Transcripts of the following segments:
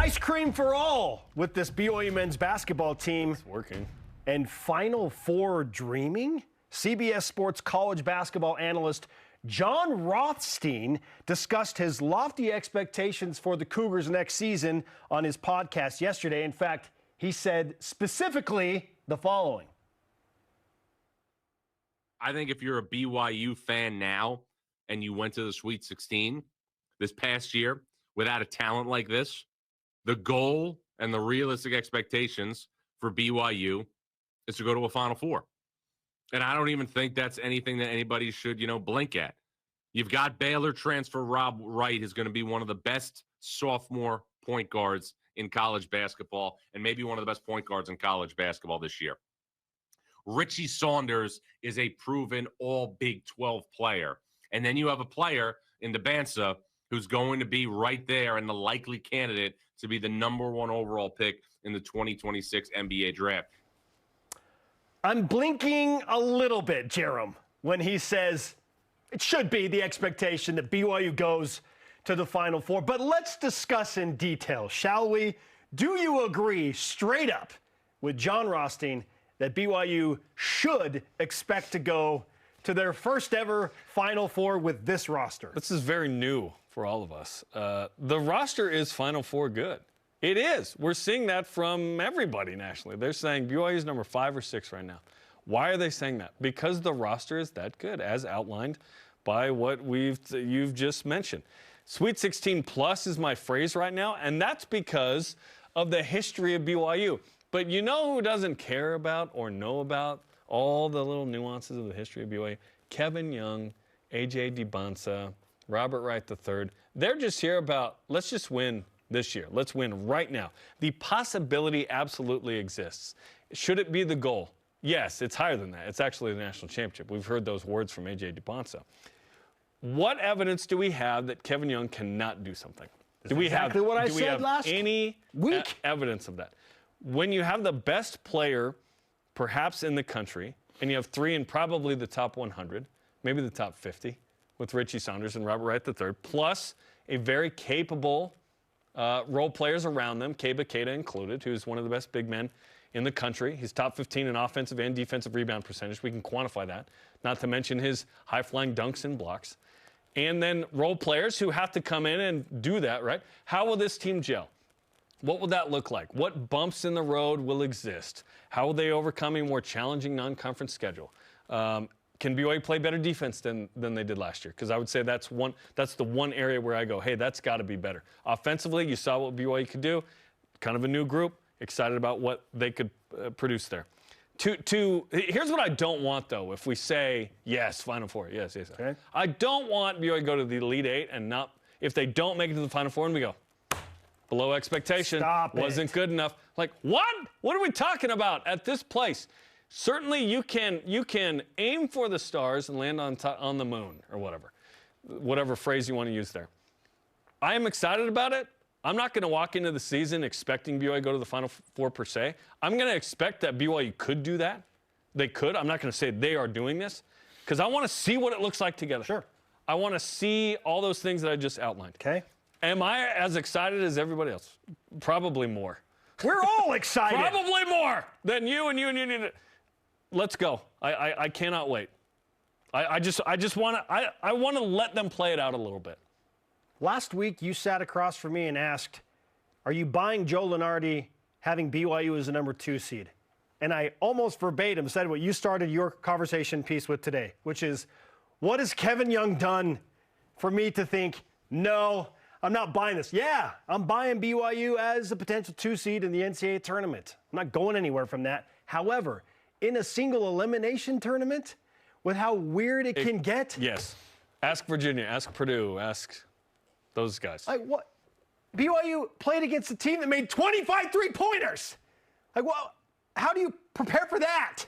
Ice cream for all with this BYU men's basketball team. It's working. And Final Four dreaming? CBS Sports college basketball analyst Jon Rothstein discussed his lofty expectations for the Cougars next season on his podcast yesterday. In fact, he said specifically the following. I think if you're a BYU fan now and you went to the Sweet 16 this past year without a talent like this, the goal and the realistic expectations for BYU is to go to a Final Four. And I don't even think that's anything that anybody should, blink at. You've got Baylor transfer Rob Wright, who's going to be one of the best sophomore point guards in college basketball and maybe one of the best point guards in college basketball this year. Richie Saunders is a proven all Big 12 player. And then you have a player in Debansa who's going to be right there and the likely candidate to be the #1 overall pick in the 2026 NBA draft. I'm blinking a little bit, Jarom, when he says it should be the expectation that BYU goes to the Final Four. But let's discuss in detail, shall we? Do you agree straight up with Jon Rothstein that BYU should expect to go to their first ever Final Four with this roster? This is very new for all of us. The roster is Final Four good. It is. We're seeing that from everybody nationally. They're saying BYU is number 5 or 6 right now. Why are they saying that? Because the roster is that good, as outlined by what you've just mentioned. Sweet 16 plus is my phrase right now, and that's because of the history of BYU. But you know who doesn't care about or know about all the little nuances of the history of BYU? Kevin Young, A.J. DeBansa, Robert Wright III. They're just here about, let's just win this year. Let's win right now. The possibility absolutely exists. Should it be the goal? Yes, it's higher than that. It's actually the national championship. We've heard those words from A.J. DeBansa. What evidence do we have that Kevin Young cannot do something? Do we have any evidence of that? When you have the best player, perhaps in the country, and you have 3 in probably the top 100, maybe the top 50, with Richie Saunders and Robert Wright III, plus a very capable role players around them, Keba Keita included, who's one of the best big men in the country. He's top 15 in offensive and defensive rebound percentage. We can quantify that, not to mention his high-flying dunks and blocks. And then role players who have to come in and do that, right? How will this team gel? What will that look like? What bumps in the road will exist? How will they overcome a more challenging non-conference schedule? Can BYU play better defense than they did last year? Because I would say that's the one area where I go, hey, that's got to be better. Offensively, you saw what BYU could do. Kind of a new group. Excited about what they could produce there. Here's what I don't want, though, if we say, yes, Final Four, yes. Okay. I don't want BYU to go to the Elite Eight and not, if they don't make it to the Final Four and we go, below expectation, wasn't good enough. Like, what? What are we talking about at this place? Certainly you can aim for the stars and land on the moon or whatever phrase you want to use there. I am excited about it. I'm not going to walk into the season expecting BYU to go to the Final Four per se. I'm going to expect that BYU could do that. They could. I'm not going to say they are doing this because I want to see what it looks like together. Sure. I want to see all those things that I just outlined. Okay. Am I as excited as everybody else? Probably more. We're all excited. Probably more than you and you. Let's go. I cannot wait. I just want to let them play it out a little bit. Last week, you sat across from me and asked, are you buying Joe Lunardi having BYU as a number 2 seed? And I almost verbatim said what you started your conversation piece with today, which is, what has Kevin Young done for me to think, no, I'm not buying this? Yeah, I'm buying BYU as a potential 2 seed in the NCAA tournament. I'm not going anywhere from that. However, in a single elimination tournament, with how weird it can get. Yes. Ask Virginia, ask Purdue, ask those guys. Like what? BYU played against a team that made 25 3-pointers. Like, well, how do you prepare for that?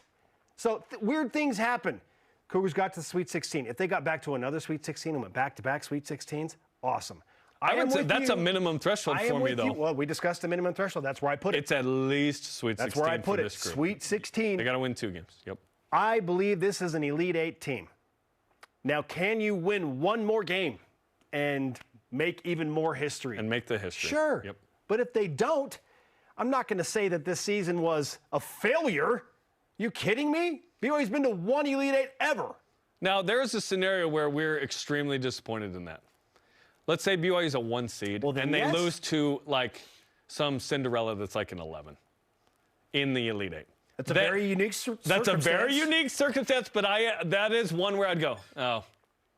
So weird things happen. Cougars got to the Sweet 16. If they got back to another Sweet 16 and went back-to-back Sweet 16s, awesome. I would say that's a minimum threshold for me, though. Well, we discussed the minimum threshold. That's where I put it. It's at least Sweet 16 That's where I put for it. this group. Sweet 16. They got to win 2 games. Yep. I believe this is an Elite 8 team. Now, can you win one more game and make even more history? And make the history. Sure. Yep. But if they don't, I'm not going to say that this season was a failure. You kidding me? BYU's been to one Elite Eight ever. Now, there is a scenario where we're extremely disappointed in that. Let's say BYU's a 1 seed, and they lose to, like, some Cinderella that's like an 11 in the Elite Eight. That's a very unique circumstance. That's a very unique circumstance, but that is one where I'd go, oh,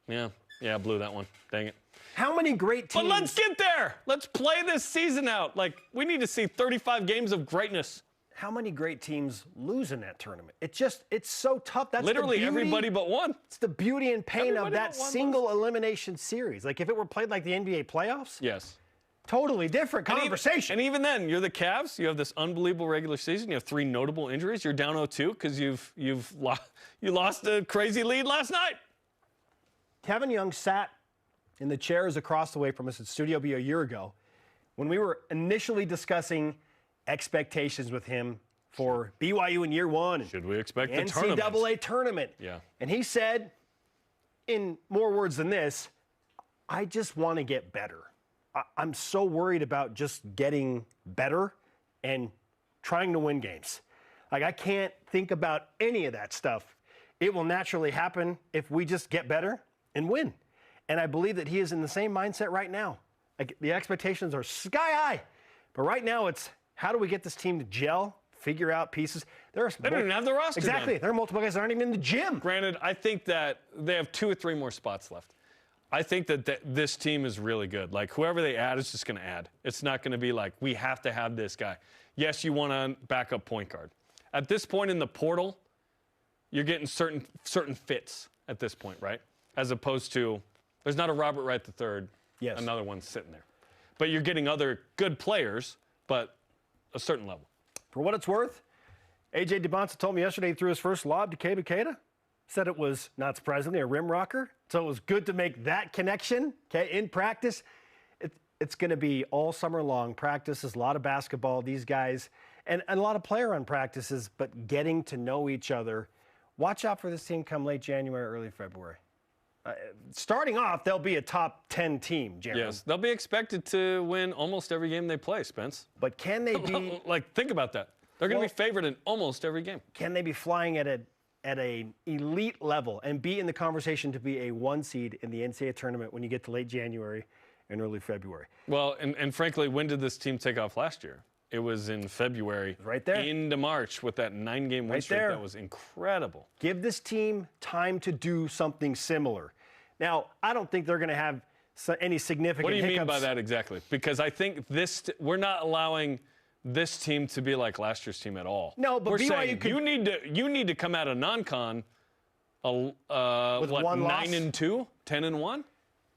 yeah, I blew that one. Dang it. How many great teams? But let's get there. Let's play this season out. Like, we need to see 35 games of greatness. How many great teams lose in that tournament? It's so tough. That's literally everybody but one. It's the beauty and pain of that single elimination series. Like if it were played like the NBA playoffs, yes, totally different conversation. And even then, you're the Cavs. You have this unbelievable regular season. You have 3 notable injuries. You're down 0-2 because you lost a crazy lead last night. Kevin Young sat in the chairs across the way from us at Studio B a year ago when we were initially discussing expectations with him for BYU in year 1. Should we expect the NCAA tournament? Yeah. And he said, in more words than this, I just want to get better. I'm so worried about just getting better and trying to win games. Like, I can't think about any of that stuff. It will naturally happen if we just get better and win. And I believe that he is in the same mindset right now. Like, the expectations are sky high. But right now it's, how do we get this team to gel, figure out pieces? They don't even have the roster Exactly. done. There are multiple guys that aren't even in the gym. Granted, I think that they have 2 or 3 more spots left. I think that this team is really good. Like, whoever they add is just going to add. It's not going to be like, we have to have this guy. Yes, you want a backup point guard. At this point in the portal, you're getting certain fits at this point, right? As opposed to, there's not a Robert Wright III, another one sitting there. But you're getting other good players, but a certain level. For what it's worth, A.J. DeBonta told me yesterday he threw his first lob to Keba Keita. Said it was, not surprisingly, a rim rocker. So it was good to make that connection, okay, in practice. It's going to be all summer long. Practices, a lot of basketball, these guys, and a lot of player-run practices, but getting to know each other. Watch out for this team come late January, early February. Starting off, they'll be a top 10 team, Jarom. Yes, they'll be expected to win almost every game they play, Spence. But can they be... Like, think about that. They're going to be favored in almost every game. Can they be flying at an elite level and be in the conversation to be a 1 seed in the NCAA tournament when you get to late January and early February? Well, and frankly, when did this team take off last year? It was in February. Right there. Into March with that 9-game win streak. That was incredible. Give this team time to do something similar. Now, I don't think they're going to have any significant What do you hiccups. mean by that exactly? Because I think we're not allowing this team to be like last year's team at all. No, but we're BYU saying could, you need to come out of non-con with what, one loss? 9-2, 10-1?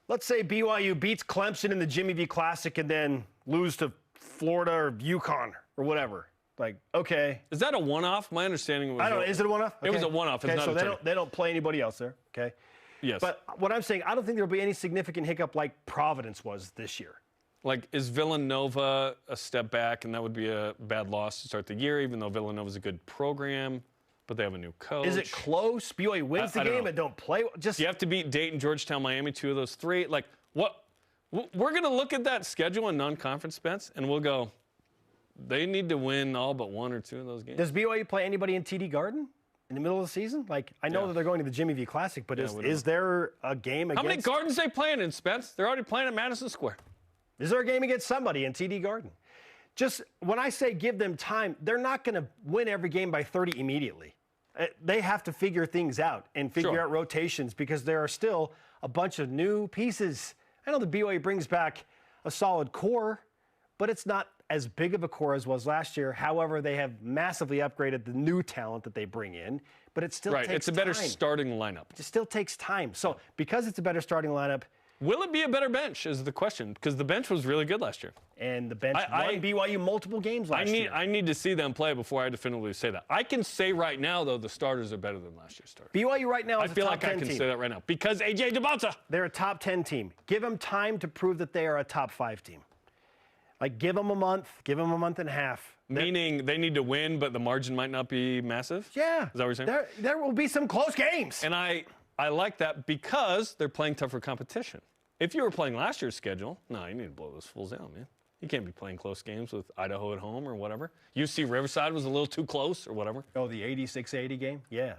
Let's say BYU beats Clemson in the Jimmy V Classic and then lose to Florida or UConn or whatever. Like, okay. Is that a one-off? My understanding was... I don't know. Is it a one-off? Okay. It was a one-off. It's not so a tournament. they don't play anybody else there, okay? Yes. But what I'm saying, I don't think there'll be any significant hiccup like Providence was this year. Like, is Villanova a step back, and that would be a bad loss to start the year, even though Villanova's a good program, but they have a new coach? Is it close? BYU wins the game and don't play? Just you have to beat Dayton, Georgetown, Miami, 2 of those 3. Like, what? We're going to look at that schedule in non-conference, Spence, and we'll go, they need to win all but 1 or 2 of those games. Does BYU play anybody in TD Garden in the middle of the season? Like, I know that they're going to the Jimmy V Classic, but is there a game against... How many Gardens are they playing in, Spence? They're already playing at Madison Square. Is there a game against somebody in TD Garden? Just when I say give them time, they're not going to win every game by 30 immediately. They have to figure things out and figure out rotations because there are still a bunch of new pieces. I know the BYU brings back a solid core, but it's not as big of a core as was last year. However, they have massively upgraded the new talent that they bring in, but it still takes time. It's a better starting lineup. It still takes time. So because it's a better starting lineup, will it be a better bench is the question, because the bench was really good last year. And the bench won BYU multiple games last year. I need to see them play before I definitively say that. I can say right now, though, the starters are better than last year's starters. BYU right now is a top 10 team. I feel like I can say that right now because A.J. DeBonta. They're a top 10 team. Give them time to prove that they are a top 5 team. Like, give them a month and a half. Meaning they need to win, but the margin might not be massive? Yeah. Is that what you're saying? There will be some close games. And I like that because they're playing tougher competition. If you were playing last year's schedule, no, you need to blow those fools out, man. You can't be playing close games with Idaho at home or whatever. UC Riverside was a little too close or whatever. Oh, the 86-80 game? Yeah.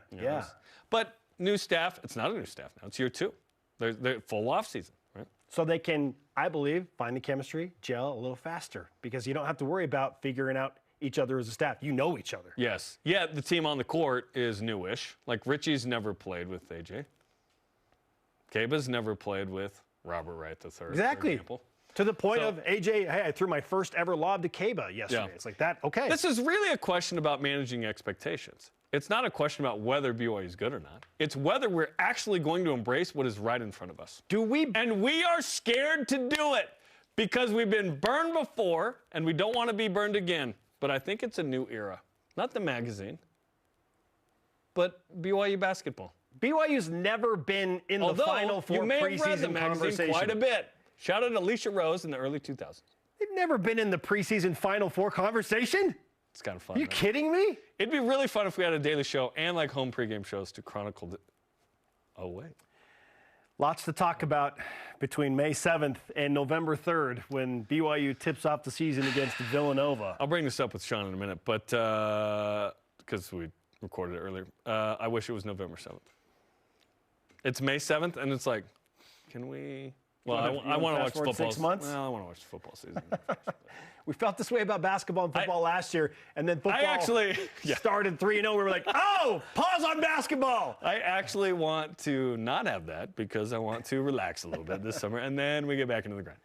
But new staff, it's not a new staff now. It's year 2. They're full off season, right? So they can, I believe, find the chemistry, gel a little faster because you don't have to worry about figuring out each other as a staff. You know each other. Yes. Yeah, the team on the court is newish. Like Richie's never played with AJ. Caba's never played with Robert Wright III. Exactly. For example. To the point of AJ, hey, I threw my first ever lob to Caba yesterday. Yeah. It's like that, okay. This is really a question about managing expectations. It's not a question about whether BYU is good or not. It's whether we're actually going to embrace what is right in front of us. Do we? And we are scared to do it because we've been burned before and we don't want to be burned again. But I think it's a new era. Not the magazine, but BYU basketball. BYU's never been in the Final Four you may preseason have read the magazine conversation. quite a bit. Shout out to Alicia Rose in the early 2000s. They've never been in the preseason Final Four conversation. It's kind of fun. Are you kidding me? It'd be really fun if we had a daily show and like home pregame shows to chronicle it. Oh, wait. Lots to talk about between May 7th and November 3rd when BYU tips off the season against Villanova. I'll bring this up with Sean in a minute, but because we recorded it earlier, I wish it was November 7th. It's May 7th, and it's like, can we? Well, I want to watch football. 6 months? Well, I want to watch the football season. We felt this way about basketball and football last year, and then football started 3-0. We were like, oh, pause on basketball. I actually want to not have that because I want to relax a little bit this summer, and then we get back into the grind.